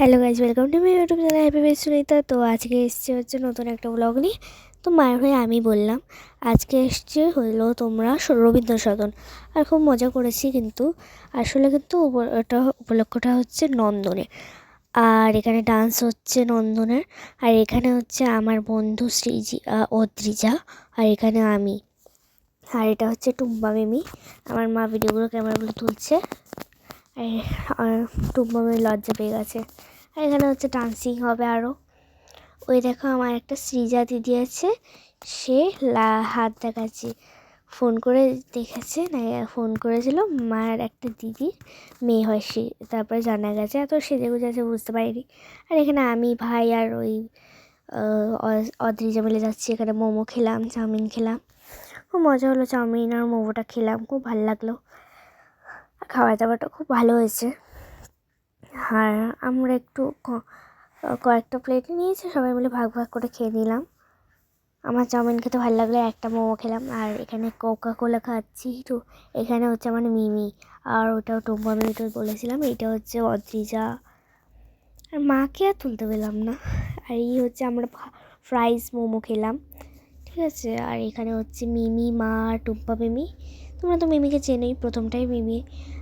Hello guys, welcome to my YouTube channel happy best Sunita. তো আজকে এসছে হচ্ছে নতুন একটা ব্লগ নিয়ে। তো মায়ের হয়ে আমি বললাম আজকে এসছে হলো তোমরা রবীন্দ্র সদন, আর খুব মজা করেছি। কিন্তু আসলে কিন্তু ওটা উপলক্ষটা হচ্ছে নন্দনে, আর এখানে ডান্স হচ্ছে নন্দনের। আর এখানে হচ্ছে আমার বন্ধু অদ্রিজা, আর এখানে আমি, আর এটা হচ্ছে টুম্পা মিমি। আমার মা ভিডিওগুলো ক্যামেরাগুলো তুলছে, আর টুম্পা মিমি লজ্জা পেয়ে গেছে। আর এখানে হচ্ছে ডান্সিং হবে আরও। ওই দেখো আমার একটা সৃজা দিদি আছে, সে হাত দেখাচ্ছে, ফোন করে দেখেছে না, ফোন করেছিল মায়ের একটা দিদির মেয়ে হয় সে, তারপরে জানা গেছে। এত সেজে গুজে আছে বুঝতে পারিনি। আর এখানে আমি, ভাই আর ওই অদ্রিজা মিলে যাচ্ছি। এখানে মোমো খেলাম, চাউমিন খেলাম, খুব মজা হলো। চাউমিন আর মোমোটা খেলাম, খুব ভালো লাগলো। খাবার দাবারটা খুব ভালো হয়েছে। আর আমরা একটু কয়েকটা প্লেট নিয়েছি, সবাই মিলে ভাগ ভাগ করে খেয়ে নিলাম। আমার চাউমিন খেতে ভালো লাগলো, একটা মোমো খেলাম। আর এখানে কোকা কোলা খাচ্ছি। তো এখানে হচ্ছে আমার মিমি, আর ওটাও টুম্পা মিমি তো বলেছিলাম। এইটা হচ্ছে অদ্রিজা, আর মাকে আর তুলতে পেলাম না। আর এই হচ্ছে আমরা ফ্রাইস মোমো খেলাম, ঠিক আছে। আর এখানে হচ্ছে মিমি, মা আর টুম্পা মিমি। তোমরা তো মিমিকে চেনোই, প্রথমটাই মিমি।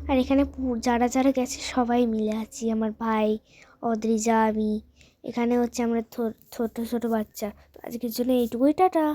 আর এখানে যারা যারা গেছে সবাই মিলে আছি, আমার ভাই, অদ্রিজা, আমি। এখানে হচ্ছে আমরা ছোট ছোট বাচ্চা। তো আজকের জন্য এইটুকুই, টাটা।